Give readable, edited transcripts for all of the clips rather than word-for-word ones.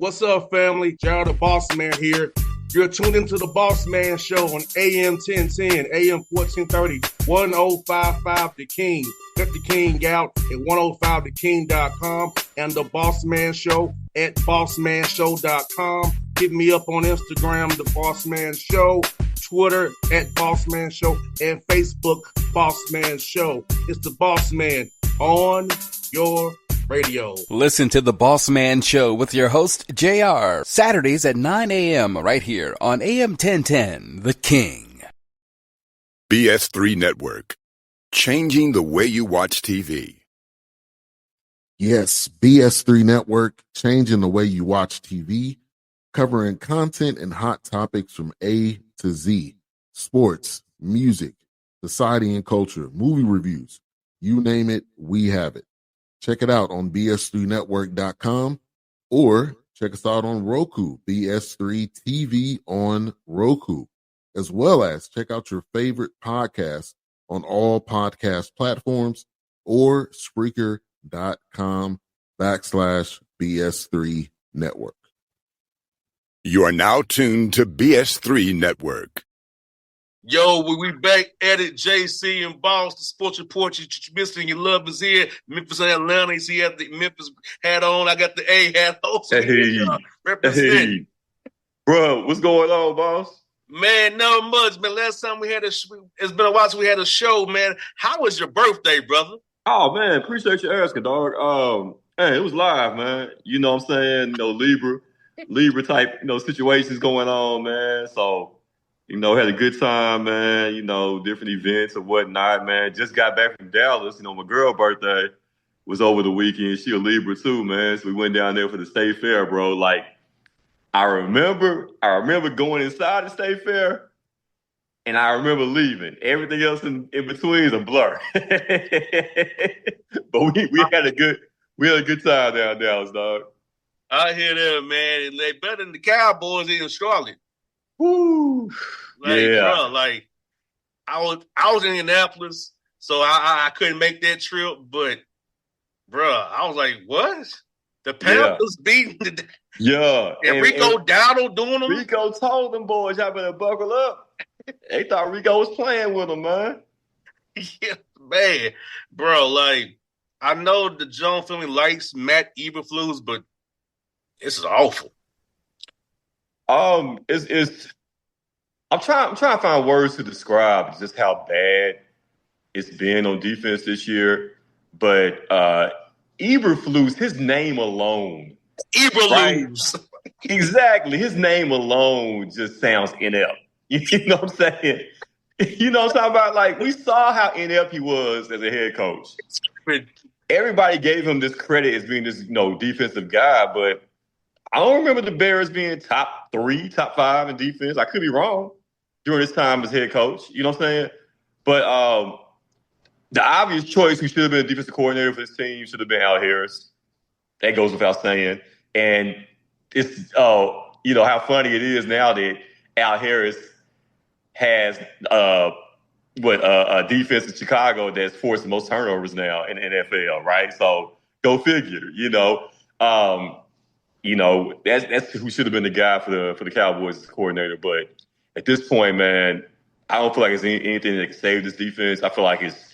What's up, family? Gerald the Bossman here. You're tuned into the Bossman Show on AM 1010, AM 1430, 1055 The King. Let the King out at 105theking.com and the Bossman Show at bossmanshow.com. Hit me up on Instagram, The Bossman Show, Twitter at Bossman Show, and Facebook, Bossman Show. It's the Bossman on your radio. Listen to the Bossman Show with your host, JR, Saturdays at 9 a.m. right here on AM 1010, The King. BS3 Network, changing the way you watch TV. Yes, BS3 Network, changing the way you watch TV, covering content and hot topics from A to Z, sports, music, society and culture, movie reviews, you name it, we have it. Check it out on bs3network.com or check us out on Roku, BS3 TV on Roku, as well as check out your favorite podcast on all podcast platforms or Spreaker.com/BS3 Network. You are now tuned to BS3 Network. Yo, we back at it. JC and Boss, the sports report you missed and your love is here. Memphis and Atlanta. You see, the Memphis hat on. I got the A hat on. So represent. Hey, bro, what's going on, Boss? Man, not much, man. Last time we had it's been a while since we had a show, man. How was your birthday, brother? Oh man, appreciate you asking, dog. Hey, it was live, man. You know what I'm saying? Libra type, situations going on, man. So. Had a good time, man. Different events and whatnot, man. Just got back from Dallas. My girl birthday was over the weekend. She a Libra too, man. So we went down there for the State Fair, bro. Like, I remember going inside the State Fair, and I remember leaving. Everything else in between is a blur. But we had a good time down in Dallas, dog. I hear that, man. They better than the Cowboys in Charlotte. Woo. Yeah. Bro, I was in Indianapolis, so I couldn't make that trip. But, bro, I was like, what? The Panthers beating the and Rico Dowdle doing them? Rico told them boys, y'all better buckle up. They thought Rico was playing with them, man. Yeah, man. Bro, I know the Jones family likes Matt Eberflus, but this is awful. I'm trying to find words to describe just how bad it's been on defense this year. But Eberflus, his name alone. Eberflus. Right? Exactly. His name alone just sounds inept. You know what I'm saying? You know what I'm talking about? We saw how inept he was as a head coach. Everybody gave him this credit as being this, defensive guy, but I don't remember the Bears being top 3, top 5 in defense. I could be wrong during his time as head coach. You know what I'm saying? But the obvious choice who should have been a defensive coordinator for this team should have been Al Harris. That goes without saying. And it's, how funny it is now that Al Harris has a defense in Chicago that's forced the most turnovers now in the NFL, right? So go figure, that's who should have been the guy for the Cowboys as coordinator. But at this point, man, I don't feel like it's anything that can save this defense. I feel like it's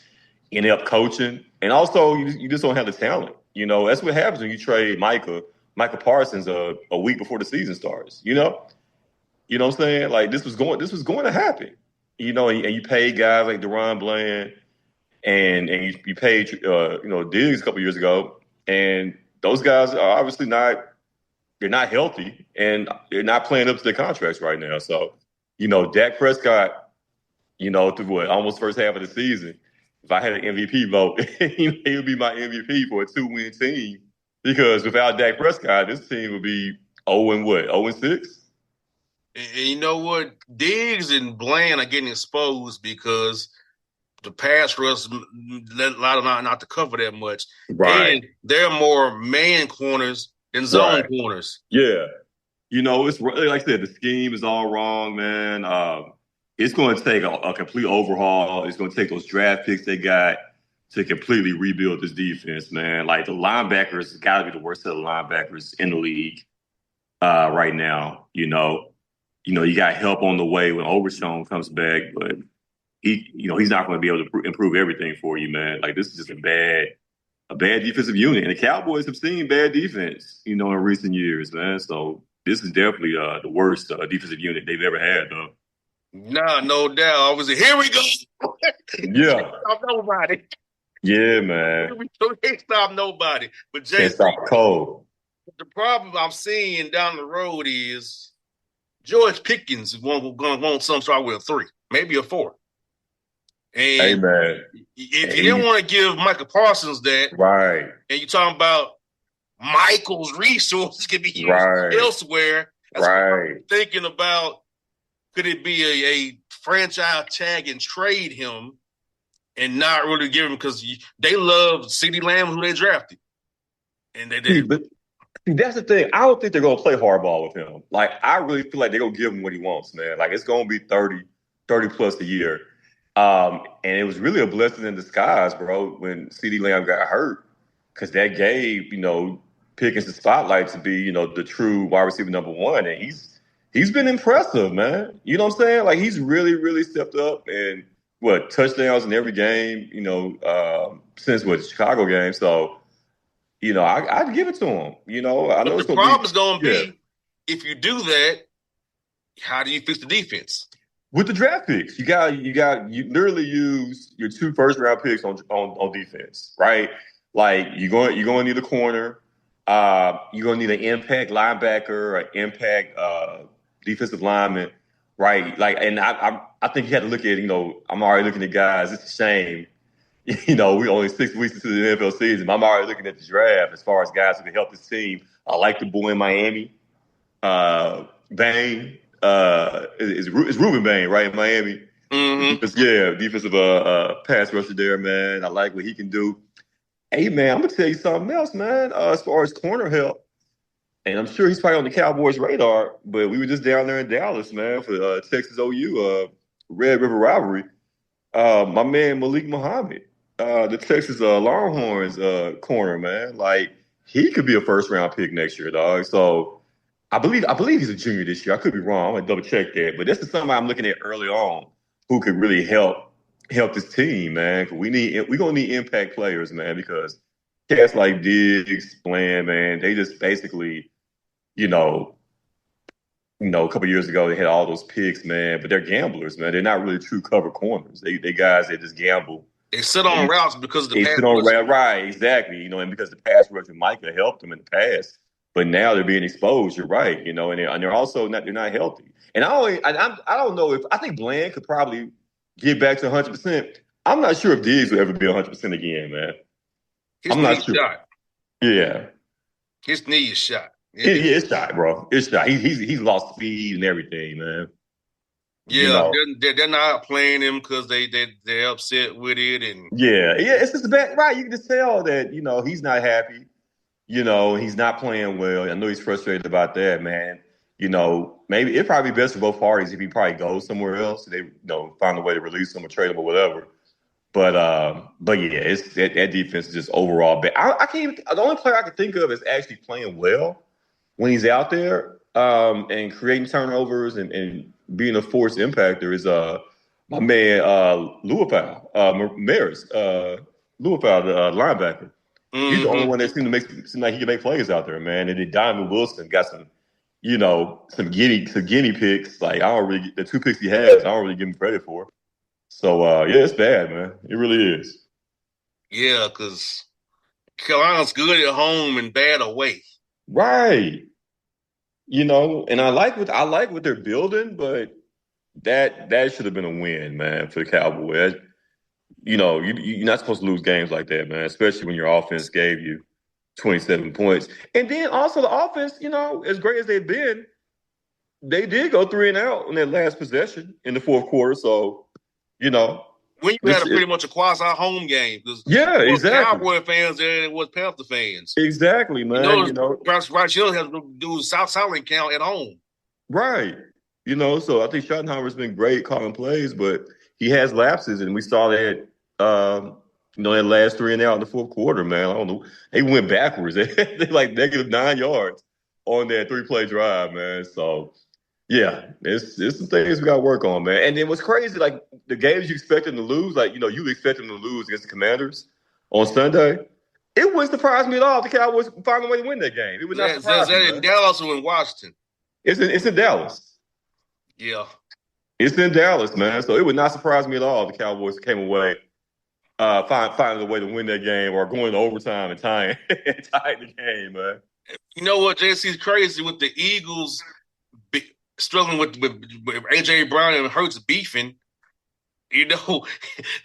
inept coaching. And also, you just don't have the talent. That's what happens when you trade Michael Parsons a week before the season starts. You know what I'm saying? This was going to happen. And you paid guys like Deron Bland and you paid Diggs a couple years ago. And those guys are obviously not – they're not healthy, and they're not playing up to their contracts right now. So, Dak Prescott, through almost first half of the season, if I had an MVP vote, he would be my MVP for a 2-win team. Because without Dak Prescott, this team would be 0-6? And you know what? Diggs and Bland are getting exposed because the pass rush let a lot of not to cover that much. Right. And they're more man corners than zone corners. Yeah. It's like I said, the scheme is all wrong, man. It's going to take a complete overhaul. It's going to take those draft picks they got to completely rebuild this defense, man. The linebackers got to be the worst set of linebackers in the league. right now. You got help on the way when Overshown comes back, but he's not going to be able to improve everything for you, man. Like, this is just a bad defensive unit, and the Cowboys have seen bad defense, in recent years, man. So this is definitely the worst defensive unit they've ever had, though. Nah, no doubt. I was like, here we go. Yeah. Stop nobody. Yeah, man. Can't stop nobody. But Can't JC, stop Cole. the problem I'm seeing down the road is George Pickens is going to want some start with a 3, maybe a 4. And hey, man. If you didn't want to give Michael Parsons that, right, and you're talking about Michael's resources can be used elsewhere, that's what I'm thinking about. Could it be a franchise tag and trade him and not really give him, because they love CeeDee Lamb, who they drafted. And but that's the thing. I don't think they're going to play hardball with him. Like, I really feel like they're going to give him what he wants, man. Like, it's going to be 30 plus a year. And it was really a blessing in disguise, bro, when CeeDee Lamb got hurt, because that gave, Pickens the spotlight to be, the true wide receiver number 1. And he's been impressive, man. You know what I'm saying? Like, he's really, really stepped up, and touchdowns in every game, since the Chicago game. So, I'd give it to him. I know the problem's going to be, if you do that, how do you fix the defense? With the draft picks, you literally use your 2 first-round picks on defense, right? Like, you're going to need a corner. You're going to need an impact linebacker, an impact defensive lineman, right? Like, and I think you had to look at, I'm already looking at guys. It's a shame, we only 6 weeks into the NFL season. I'm already looking at the draft as far as guys who can help this team. I like the boy in Miami, Bain. It's Ruben Bain, right, in Miami? Mm-hmm. Defensive pass rusher there, man. I like what he can do. Hey, man, I'm going to tell you something else, man, as far as corner help. And I'm sure he's probably on the Cowboys' radar, but we were just down there in Dallas, man, for Texas OU Red River rivalry. My man Malik Muhammad, the Texas Longhorns corner, man. Like, he could be a first-round pick next year, dog. So I believe he's a junior this year. I could be wrong. I'm going to double-check that. But this is somebody I'm looking at early on who could really help this team, man. We're going to need impact players, man, because cats like Diggs, Bland, man, they just basically, a couple years ago they had all those picks, man, but they're gamblers, man. They're not really true cover corners. They guys that just gamble. They sit on routes because of the pass rush. Right, exactly. And because the pass rush with Micah helped them in the past, but now they're being exposed. You're right, and they're also not healthy. And I don't know if I think Bland could probably get back to 100%. I'm not sure if Diggs will ever be 100% again, man. I'm not sure. Shot. Yeah, his knee is shot. It's shot, bro. It's shot. He's lost speed and everything, man. Yeah, they're not playing him because they're upset with it, and it's just bad, right? You can just tell that he's not happy. He's not playing well. I know he's frustrated about that, man. Maybe it'd probably be best for both parties if he probably goes somewhere else. They find a way to release him or trade him or whatever. But yeah, it's that defense is just overall bad. I can't even. The only player I can think of is actually playing well when he's out there and creating turnovers and being a force impactor is my man Luafau, Maris Luafau, the linebacker. Mm-hmm. He's the only one that seem like he can make plays out there, man. And then Diamond Wilson got some guinea pigs. Like, the 2 picks he has, I don't really give him credit for. So it's bad, man. It really is. Yeah, because Carolina's good at home and bad away. Right. And I like what they're building, but that should have been a win, man, for the Cowboys. You're not supposed to lose games like that, man, especially when your offense gave you 27 points. And then also the offense, as great as they've been, they did go 3 and out in that last possession in the fourth quarter. So, when you had pretty much a quasi-home game. Exactly. Cowboy fans there, it was Panther fans. Exactly, man. Bryce Hill has to do silent count at home. Right. So I think Schottenheimer's been great calling plays, but he has lapses, and we saw that, that last 3 and out in the fourth quarter, man. I don't know. They went backwards. They like -9 yards on that 3-play drive, man. So, yeah, it's some things we got to work on, man. And then what's crazy, like the games you expect them to lose, like, you expect them to lose against the Commanders on Sunday. It wouldn't surprise me at all if the Cowboys find a way to win that game. It would not surprise me. Is that in Dallas or in Washington? It's in Dallas. Yeah. It's in Dallas, man. So it would not surprise me at all if the Cowboys came away finding a way to win that game or going to overtime and tying the game, man. You know what, JC is crazy with the Eagles struggling with AJ Brown and Hurts beefing. You know,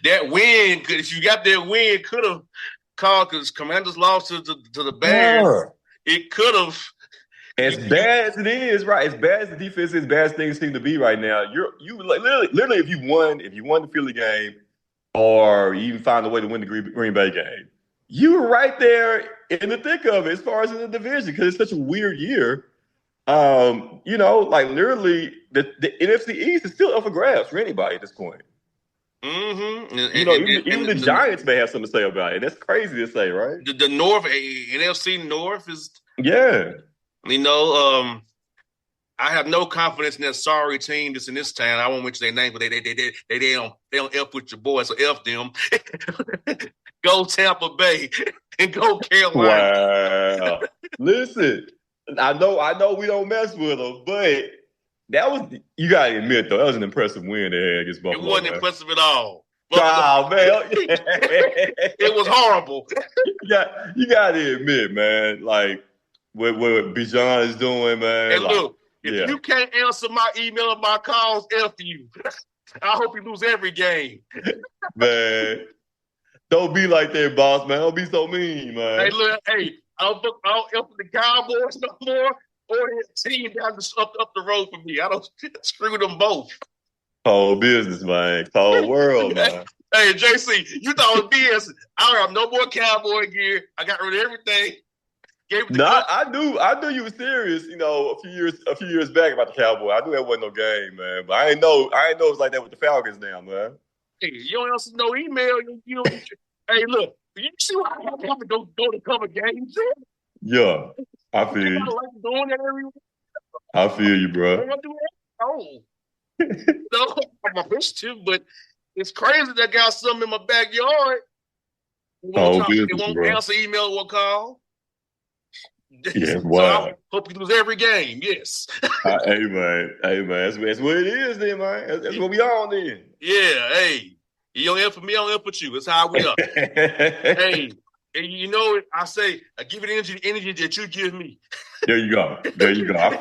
that win, if you got that win, could have called because Commanders lost to the Bears. Yeah. It could have. As bad as it is, right? As bad as the defense is, bad as things seem to be right now. You literally, if you won the Philly game, or you even find a way to win the Green Bay game, you were right there in the thick of it as far as in the division because it's such a weird year. Like literally, the NFC East is still up for grabs for anybody at this point. Mm-hmm. Even the Giants may have something to say about it. That's crazy to say, right? The North, NFC North is I have no confidence in that sorry team that's in this town. I won't mention their name, but they don't F with your boys, so F them. Go Tampa Bay and go Carolina. Wow. Listen, I know we don't mess with them, but you gotta admit though, that was an impressive win they had against Buffalo. It wasn't impressive at all. Oh man, it was horrible. You gotta admit, man, like what Bijan is doing, man. And look, if you can't answer my email or my calls, F you. I hope you lose every game. Man, don't be like that, boss, man. Don't be so mean, man. Hey, look, I don't F the Cowboys no more or the team down up the road from me. I don't screw them both. Cold business, man. Cold world, man. Hey, JC, you thought it was BS. I don't have no more Cowboy gear. I got rid of everything. I knew you were serious. A few years back about the Cowboy. I knew that wasn't no game, man. But I didn't know it's like that with the Falcons now, man. Hey, you don't answer no email. Hey, look, you see what I have to go to cover games? Yeah, I feel you. I like doing that every week. I feel you, bro. No, I'm a to, but it's crazy that got something in my backyard. It won't answer email or call. Yeah, wow. So I hope you lose every game. Yes. Hey man, that's what it is, then, man. That's what we on then. Yeah, hey, you don't help for me, I don't help with you. That's how we are. Hey, and I say I give it energy that you give me. There you go. I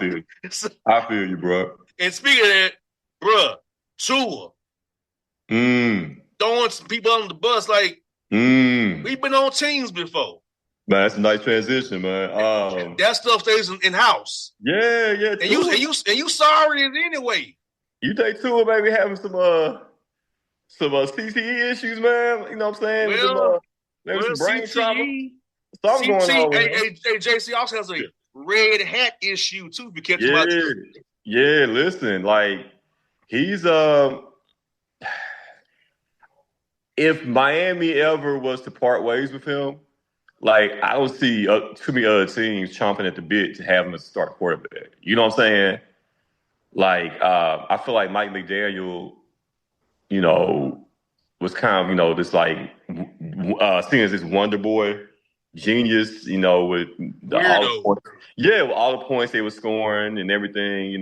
feel you, bro. And speaking of that, bro, Tua. Throwing some people on the bus like we've been on teams before. Man, that's a nice transition, man. That stuff stays in house. Yeah. And you sorry anyway. You take Tua, baby, having some CTE issues, man. You know what I'm saying? Some brain trauma. Something going on. Hey, JC also has a red hat issue too. If you catch my yeah. Listen, like he's if Miami ever was to part ways with him. Like, I don't see too many other teams chomping at the bit to have him as a starting quarterback. You know what I'm saying? Like, I feel like Mike McDaniel, was kind of, this like, seen as this wonder boy genius, with all the points they were scoring and everything,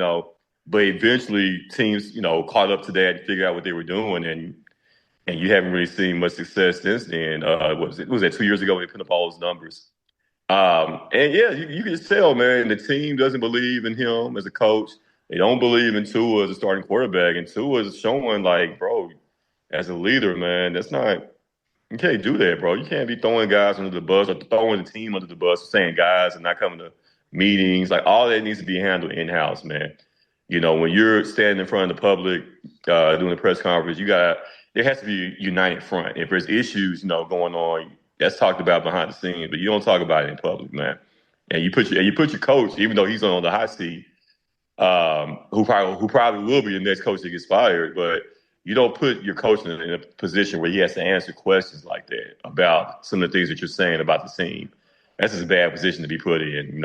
But eventually teams, caught up to that and figured out what they were doing and you haven't really seen much success since then. Was that 2 years ago when they put up all those numbers? You can just tell, man, the team doesn't believe in him as a coach. They don't believe in Tua as a starting quarterback. And Tua is showing, like, bro, as a leader, man, you can't do that, bro. You can't be throwing guys under the bus or throwing the team under the bus, saying guys and not coming to meetings. Like, all that needs to be handled in-house, man. When you're standing in front of the public doing a press conference, there has to be a united front. If there's issues, going on, that's talked about behind the scenes, but you don't talk about it in public, man. And you put your coach, even though he's on the hot seat, who probably will be the next coach that gets fired, but you don't put your coach in a position where he has to answer questions like that about some of the things that you're saying about the team. That's just a bad position to be put in,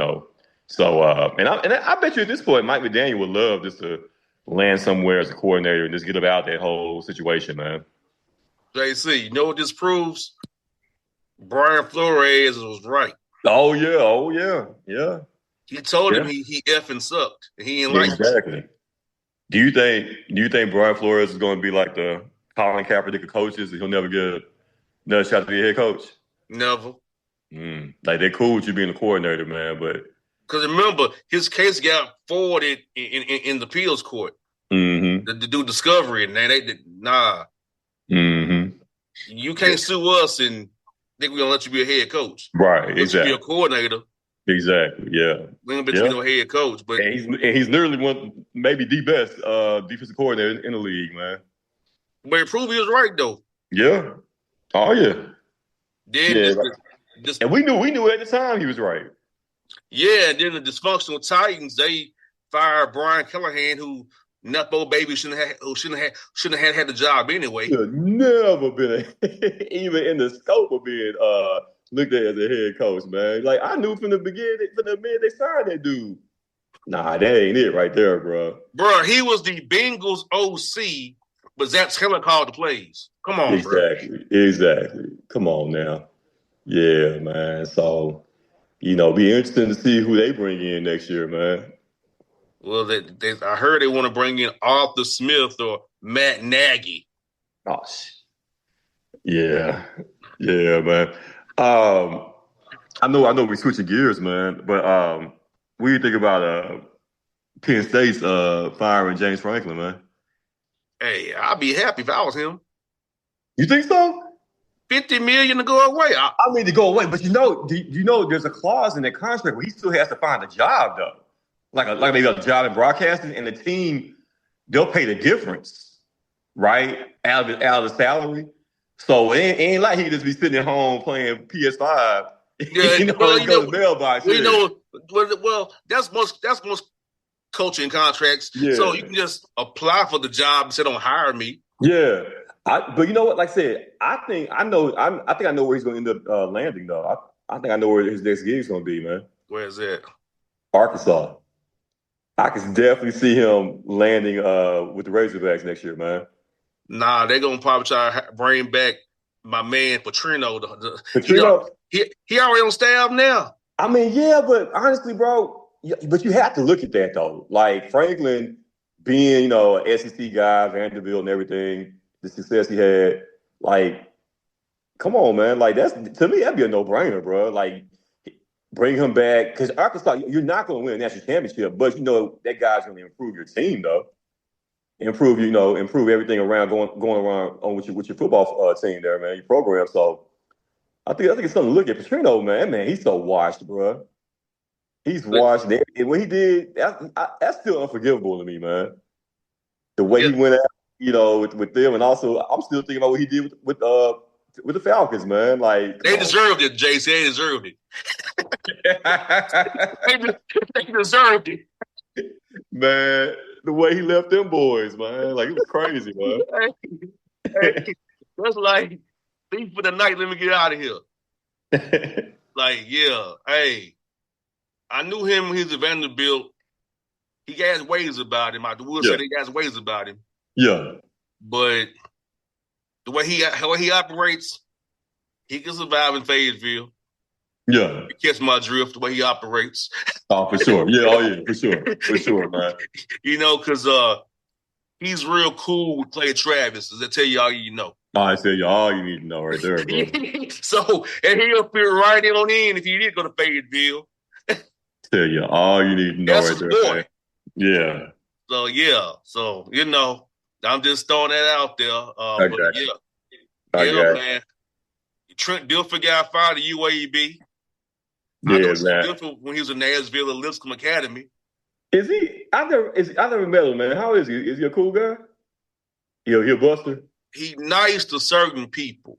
So, I bet you at this point, Mike McDaniel would love just to land somewhere as a coordinator and just get about that whole situation, man. JC, you know what this proves? Brian Flores was right. Oh yeah. He told him he effing sucked. And he ain't like exactly. Do you think Brian Flores is going to be like the Colin Kaepernick of coaches? He'll never get another shot to be a head coach. Never. Like they're cool with you being a coordinator, man, but because remember his case got forwarded in the appeals court to do discovery, and they did nah. You can't sue us and think we're gonna let you be a head coach, right? Exactly. You be a coordinator. Exactly. Yeah. We ain't bet you be no head coach, but he's literally one, maybe the best defensive coordinator in the league, man. But it proved he was right though. Yeah. Oh yeah. Then and we knew at the time he was right. Yeah, and then the dysfunctional Titans, they fired Brian Callahan, who Nepo baby shouldn't have had the job anyway. Should never been even in the scope of being looked at as a head coach, man. Like I knew from the beginning, from the minute they signed that dude. Nah, that ain't it right there, bro. Bro, he was the Bengals OC, but Zach Taylor called the plays. Come on, Exactly. Come on now. Yeah, man. So, be interesting to see who they bring in next year, man. Well, I heard they want to bring in Arthur Smith or Matt Nagy. Oh, yeah, man. I know we're switching gears, man, but what do you think about Penn State's firing James Franklin, man? Hey, I'd be happy if I was him. You think so? $50 million to go away. I mean to go away, but there's a clause in that contract where he still has to find a job though, like maybe a job in broadcasting, and the team they'll pay the difference, right, out of the salary. So it ain't like he just be sitting at home playing PS5. Yeah, go to the mailbox. Well, that's most coaching contracts. Yeah. So you can just apply for the job and say, "Don't hire me." Yeah. But you know what? Like I said, I think I know where he's going to end up landing, though. I think I know where his next gig is going to be, man. Where is it? Arkansas. I can definitely see him landing with the Razorbacks next year, man. Nah, they're going to probably try to bring back my man Petrino. Petrino? He already on staff now. I mean, yeah, but honestly, bro, but you have to look at that, though. Like Franklin being, an SEC guy, Vanderbilt and everything, the success he had, like, come on, man. Like, to me, that'd be a no-brainer, bro. Like, bring him back. Because Arkansas, you're not going to win a national championship, but that guy's going to improve your team, though. Improve everything around going around on with your football team there, man, your program. So I think it's something to look at. Petrino, man, he's so washed, bro. He's washed. And what he did, that's still unforgivable to me, man. The way he went out, with them, and also I'm still thinking about what he did with the Falcons, man. Like they deserved it, JC. They deserved it. They deserved it, man. The way he left them boys, man, like it was crazy, man. Hey, that's like leave for the night. Let me get out of here. Like, yeah, hey, I knew him when he was at Vanderbilt. He has ways about him. I will say he has ways about him. Yeah. But the way he operates, he can survive in Fayetteville. Yeah. You catch my drift, the way he operates. Oh, for sure. Yeah, for sure. For sure, man. Because he's real cool with Clay Travis. Does that tell you all you know? I tell you all you need to know right there, bro. So, and he'll fit right in if you did go to Fayetteville. Tell you all you need to know right there. Boy. Man. Yeah. So, yeah. So, I'm just throwing that out there. Man. Trent Dilfer got fired at UAB. Yeah, man. Dilfer when he was in Nashville at Lipscomb Academy. Is he? I never met him, man. How is he? Is he a cool guy? He a buster? He nice to certain people.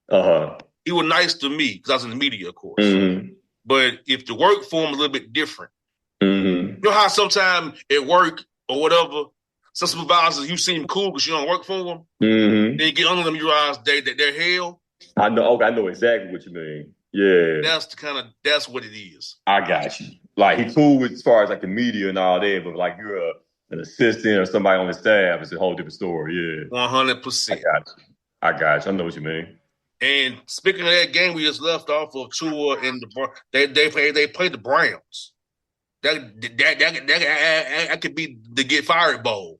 He was nice to me because I was in the media, of course. Mm-hmm. But if the work for him is a little bit different. Mm-hmm. You know how sometimes at work or whatever, some supervisors, you seem cool because you don't work for them. Mm-hmm. Then you get under them, you realize that they're hell. I know. Okay, I know exactly what you mean. Yeah. That's what it is. I got you. Like he cool with as far as like the media and all that, but like you're an assistant or somebody on the staff, it's a whole different story. Yeah, 100%. I got you. I know what you mean. And speaking of that game we just left off of Tua and they played the Browns. That could be the get fired bowl.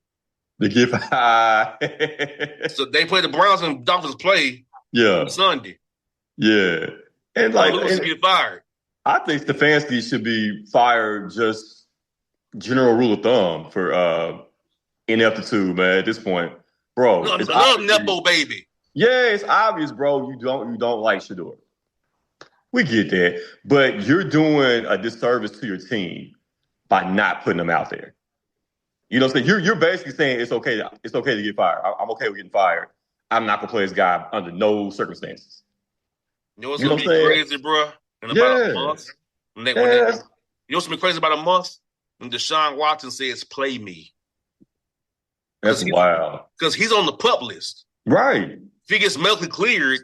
The get fired. So they play the Browns and Dolphins play Sunday. Yeah. And like Lewis get fired. I think Stefanski should be fired just general rule of thumb for ineptitude, man, at this point. Bro. I love Nepo baby. Yeah, it's obvious, bro. You don't like Shador. We get that. But you're doing a disservice to your team by not putting them out there. You know what I'm saying? You're basically saying it's okay to get fired. I'm okay with getting fired. I'm not gonna play this guy under no circumstances. You know what's gonna be crazy, bro? In about a month. You know what's gonna be crazy about a month? When Deshaun Watson says, "Play me." That's wild. Because he's on the PUP list. Right. If he gets medically cleared,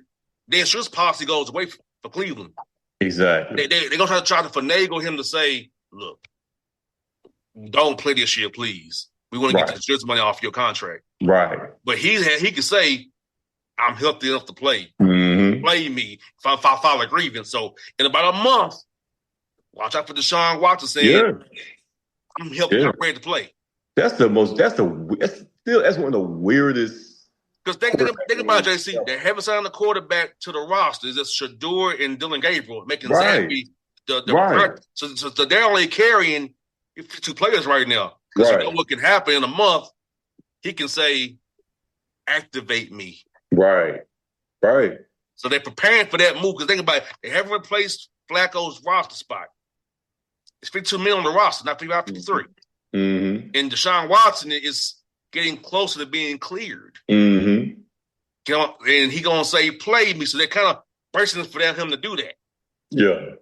the insurance policy goes away for Cleveland. Exactly. They're going to try to finagle him to say, look, don't play this year, please. We want to get the insurance money off your contract. Right. But he can say, I'm healthy enough to play. Mm-hmm. Play me if I file a grievance. So in about a month, watch out for Deshaun Watson saying, I'm healthy, I'm ready to play. That's one of the weirdest. Because think about it, JC. They haven't signed a quarterback to the roster. It's just Shador and Dylan Gabriel making Zappy the so they're only carrying 52 players right now. Because you know what can happen in a month. He can say, activate me. Right. So they're preparing for that move. Because think about it. They haven't replaced Flacco's roster spot. It's 52 million on the roster, not 53. Mm-hmm. And Deshaun Watson is getting closer to being cleared. Mm-hmm. And he gonna say, "Play me." So they're kind of bracing for him to do that. Yeah.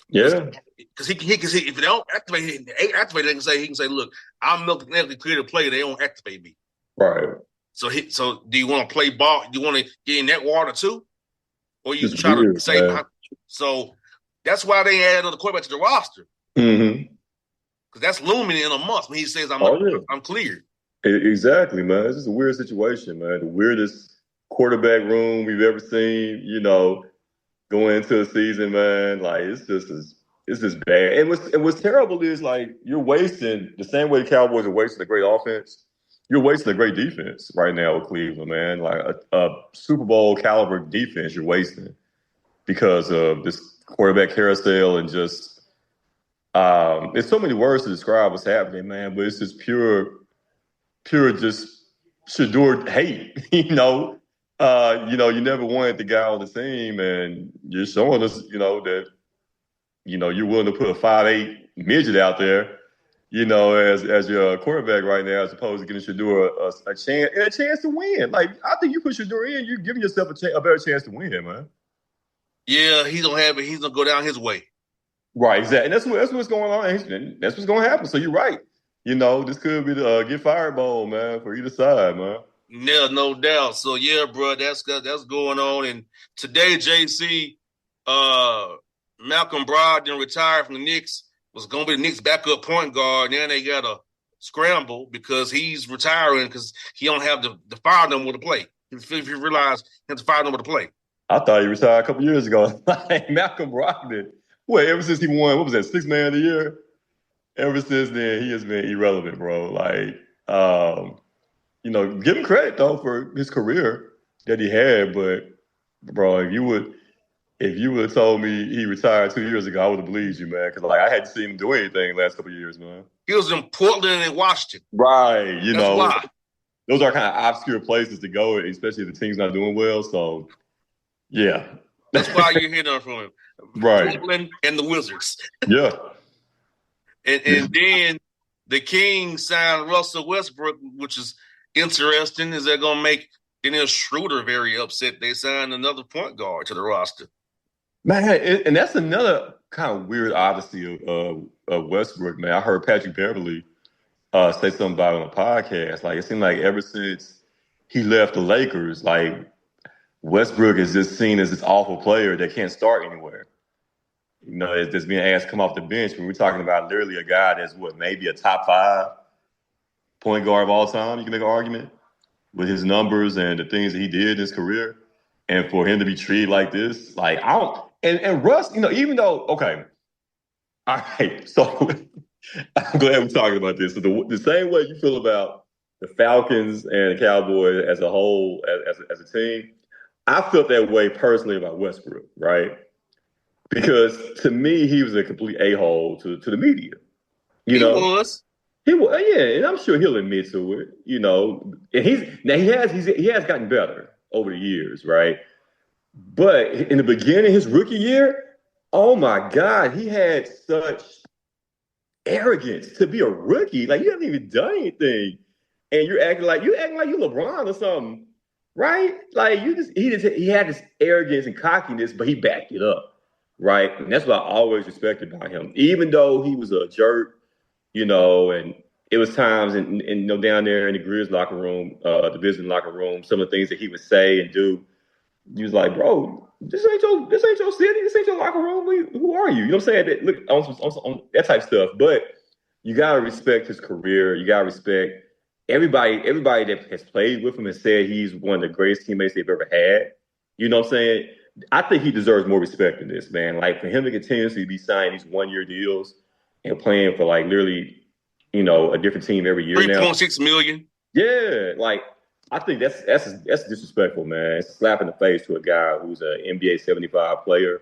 Because if they don't activate him, they can say, "Look, I'm medically clear to play. They don't activate me." Right. So do you want to play ball? Do you want to get in that water too, or you try to say? Man. So that's why they added another quarterback to the roster. Mm-hmm. Because that's looming in a month when he says, I'm cleared. Exactly, man. It's just a weird situation, man. The weirdest quarterback room we've ever seen, going into a season, man. Like, it's just bad. And what's terrible is, like, you're wasting, the same way the Cowboys are wasting a great offense, you're wasting a great defense right now with Cleveland, man. Like, a Super Bowl caliber defense you're wasting because of this quarterback carousel and just there's so many words to describe what's happening, man, but it's just pure just Shador hate, you never wanted the guy on the team, and you're showing us, that, you're willing to put a 5'8" midget out there, as your quarterback right now, as opposed to giving Shador a chance to win. Like, I think you put Shador in, you're giving yourself a better chance to win, man. Yeah, he don't have it. He's gonna go down his way. Right, exactly. And that's what's going on. That's what's going to happen. So you're right. This could be the get fired bowl, man, for either side, man. Yeah, no doubt. So yeah, bro, that's going on. And today, JC, Malcolm Brogdon retired from the Knicks. Was going to be the Knicks' backup point guard. Now they got to scramble because he's retiring because he don't have the fire number to play. If you realize he has the fire number to play. I thought he retired a couple years ago. Like Malcolm Brogdon. Well, ever since he won, what was that, Sixth Man of the Year? Ever since then, he has been irrelevant, bro. Like, give him credit, though, for his career that he had. But, bro, if you would have told me he retired 2 years ago, I would have believed you, man. Because, like, I hadn't seen him do anything the last couple of years, man. He was in Portland and Washington. Right. That's why. Those are kind of obscure places to go, especially if the team's not doing well. So, yeah. That's why you're hearing from him. Right. Portland and the Wizards. Yeah. and then the Kings signed Russell Westbrook, which is interesting. Is that going to make Dennis Schroeder very upset? They signed another point guard to the roster. Man, and that's another kind of weird odyssey of Westbrook, man. I heard Patrick Beverly say something about it on a podcast. Like, it seemed like ever since he left the Lakers, like, Westbrook is just seen as this awful player that can't start anywhere. That's being asked to come off the bench when we're talking about literally a guy that's maybe a top 5 point guard of all time. You can make an argument with his numbers and the things that he did in his career, and for him to be treated like this, like I don't. And Russ, even though okay, all right, so I'm glad we're talking about this. So the same way you feel about the Falcons and the Cowboys as a whole, as a team, I felt that way personally about Westbrook, right? Because to me, he was a complete a-hole to the media. He was. He was, yeah, and I'm sure he'll admit to it. And he has gotten better over the years, right? But in the beginning, his rookie year, oh my God, he had such arrogance to be a rookie. Like you haven't even done anything, and you're acting like you LeBron or something, right? Like he had this arrogance and cockiness, but he backed it up, right? And that's what I always respected about him, even though he was a jerk, and it was times and down there in the Grizz locker room, the business locker room, some of the things that he would say and do. He was like, bro, this ain't your city, this ain't your locker room. Who are you? You know what I'm saying? Look on that type of stuff. But you gotta respect his career. You gotta respect everybody that has played with him and said he's one of the greatest teammates they've ever had. You know what I'm saying? I think he deserves more respect than this, man. Like for him to continuously be signing these 1-year deals and playing for like literally, a different team every year now. $3.6 million. Yeah, like I think that's disrespectful, man. It's a slap in the face to a guy who's an NBA 75 player,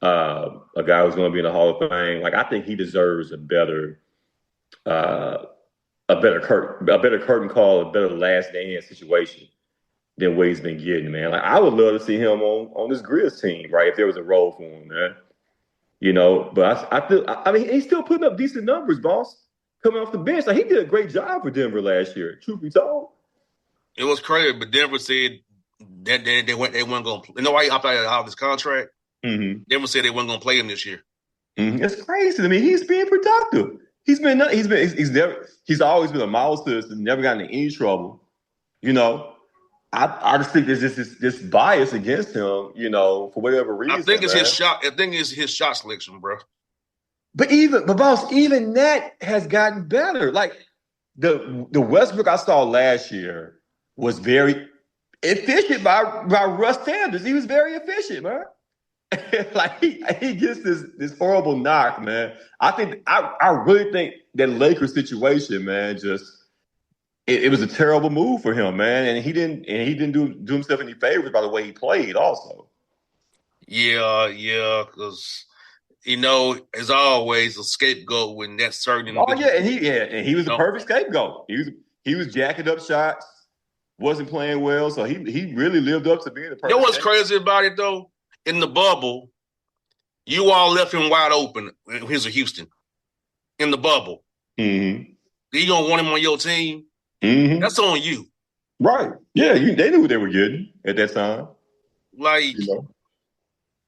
a guy who's going to be in the Hall of Fame. Like I think he deserves a better curtain call, a better last dance situation than what he's been getting, man. Like I would love to see him on this Grizz team, right? If there was a role for him, man. But I mean, he's still putting up decent numbers, boss. Coming off the bench, like he did a great job for Denver last year. Truth be told, it was crazy. But Denver said that they weren't going to. You know why he opted out of his contract? Mm-hmm. Denver said they weren't going to play him this year. Mm-hmm. It's crazy. I mean, he's being productive. He's always been a milestone. Never gotten in any trouble. I just think there's this bias against him. For whatever reason. I think it's his shot. I think it's his shot selection, bro. But boss, even that has gotten better. Like the Westbrook I saw last year was very efficient by Russ standards. He was very efficient, man. Like he gets this horrible knock, man. I really think that Lakers situation, man, just it was a terrible move for him, man. And he didn't do himself any favors by the way he played, also. Yeah, because. As always, a scapegoat when that's certain. Oh yeah, and he was the perfect scapegoat. He was jacking up shots, wasn't playing well, so he really lived up to being the perfect. You know what's crazy about it though? In the bubble, you all left him wide open. Here's a Houston in the bubble. Mm-hmm. You don't want him on your team. Mm-hmm. That's on you, right? Yeah, they knew what they were getting at that time. Like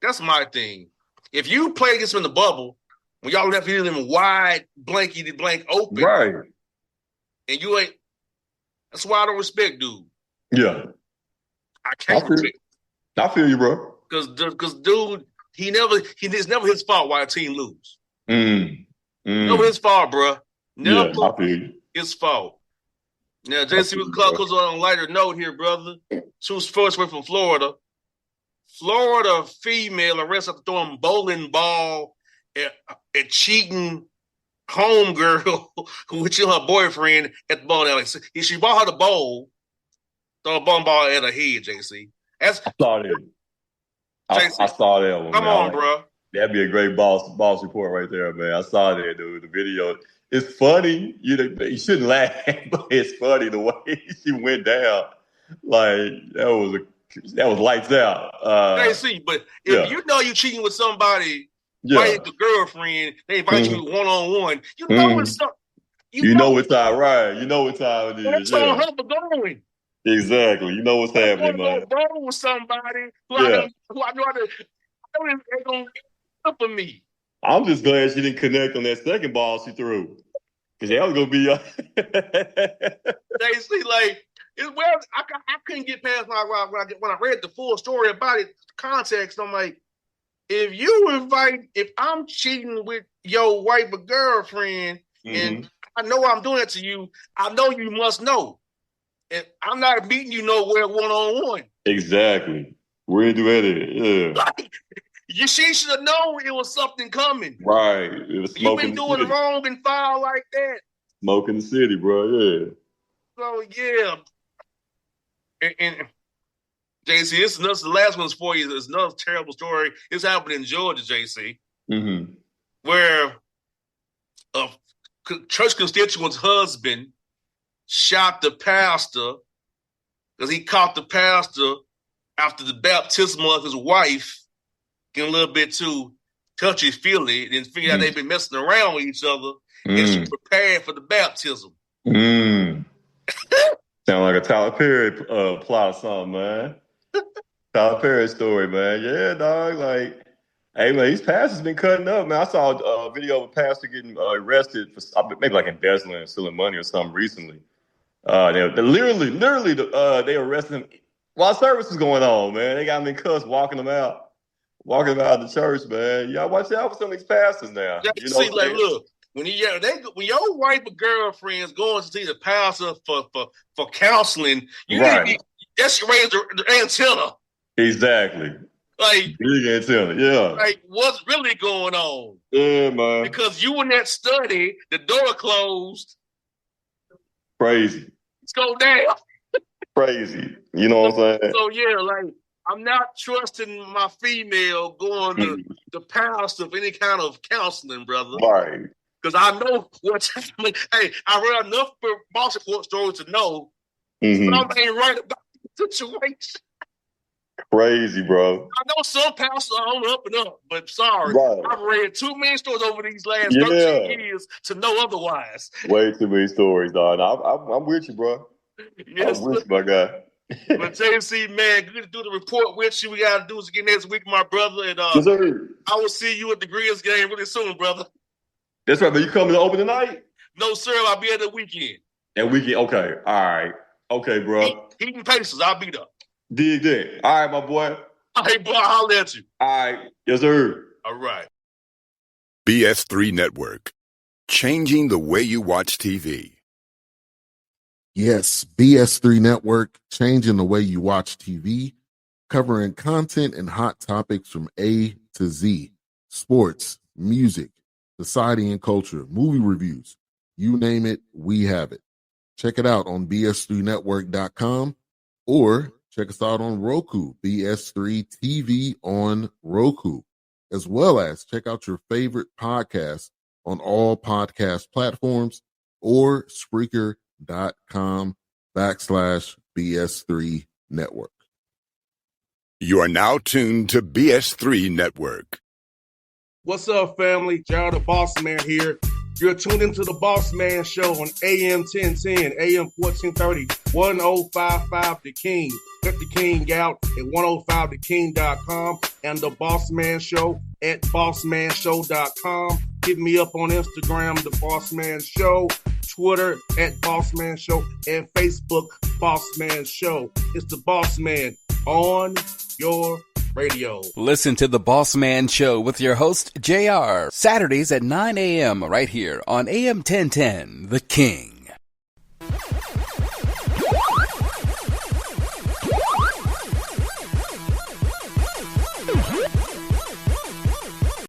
that's my thing. If you play against him in the bubble, when y'all left him wide, blank open, right? And you ain't. That's why I don't respect dude. Yeah, I can't respect. I feel you, bro. Because dude, it's never his fault why a team lose. Never his fault, bro. Never I feel you. His fault. Now, JC goes on a lighter note here, brother. She was first way from Florida. Florida female arrested after throwing bowling ball at cheating homegirl, which is her boyfriend, at the bowling alley. She bought her the bowl, throw a bowling ball at her head, JC. I saw that. I saw that one. Come on, bro. That'd be a great boss report right there, man. I saw that, dude. The video. It's funny. You shouldn't laugh, but it's funny the way she went down. Like that was lights out. But if you know you're cheating with somebody, right, the girlfriend, they invite you one-on-one, you know it's something. You know what time, right? You know what time it is. That's on her for going. Exactly. You know what's happening, man. Bro with somebody who I know they're going to for me. I'm just glad she didn't connect on that second ball she threw. Because that was going to be They see, like, I couldn't get past when I read the full story about it, context. I'm like, if I'm cheating with your wife or girlfriend, and I know I'm doing it to you, I know you must know. And I'm not meeting you nowhere one-on-one. Exactly. Where do it? Yeah. Like, she should have known it was something coming. Right. It was You've been doing wrong and foul like that. Smoking the city, bro. Yeah. So, yeah. And JC, this is the last one's for you. It's another terrible story. This happened in Georgia, JC, where a church constituent's husband shot the pastor because he caught the pastor after the baptism of his wife getting a little bit too touchy-feely and figured out they've been messing around with each other and she prepared for the baptism. Sound like a Tyler Perry plot or something, man. Tyler Perry story, man. Yeah, dog. Like, hey, man, these pastors been cutting up, man. I saw a video of a pastor getting arrested for maybe like embezzling or stealing money or something recently. They literally, they arrested him while service was going on, man. They got him in cuffs, walking him out of the church, man. Y'all watch out for some of these pastors now. Yeah, you see, like, look, when your wife or girlfriend's going to see the pastor for counseling, you need to that's raise the antenna. Exactly. Like, big antenna, yeah. Like, what's really going on? Yeah, man. Because you in that study, the door closed. Crazy. Let's go down. Crazy. You know what I'm saying? So yeah, like, I'm not trusting my female going to the pastor of any kind of counseling, brother. Right. Because I know what's happening. Hey, I read enough Boss Report stories to know something ain't right about the situation. Crazy, bro. I know some pastors are on the up and up, but sorry. I've read too many stories over these last 13 years to know otherwise. Way too many stories, dog. I'm with you, bro. Yes, I'm with you, my guy. But JC, man, good to do the report with you. We got to do this again next week, my brother. And yes, sir. I will see you at the Grizz game really soon, brother. That's right, but you coming to open tonight? No, sir. I'll be at the weekend. That weekend? Okay. All right. Okay, bro. Heating Pacers. I'll be there. Dig that. All right, my boy. All right, boy. I'll holler at you. All right. Yes, sir. All right. BS3 Network. Changing the way you watch TV. Yes, BS3 Network, changing the way you watch TV, covering content and hot topics from A to Z, sports, music, society and culture, movie reviews, you name it, we have it. Check it out on bs3network.com or check us out on Roku, BS3 TV on Roku, as well as check out your favorite podcast on all podcast platforms or Spreaker.com/BS3 Network. You are now tuned to BS3 Network. What's up, family? Gerald the Bossman here. You're tuned into the Bossman Show on AM 1010, AM 1430, 1055 The King. Let the King out at 105theking.com and the Bossman Show at bossmanshow.com. Hit me up on Instagram, The Bossman Show, Twitter at Bossman Show, and Facebook, Bossman Show. It's the Bossman on your radio. Listen to the Bossman Show with your host, JR, Saturdays at 9 a.m. right here on AM 1010, The King.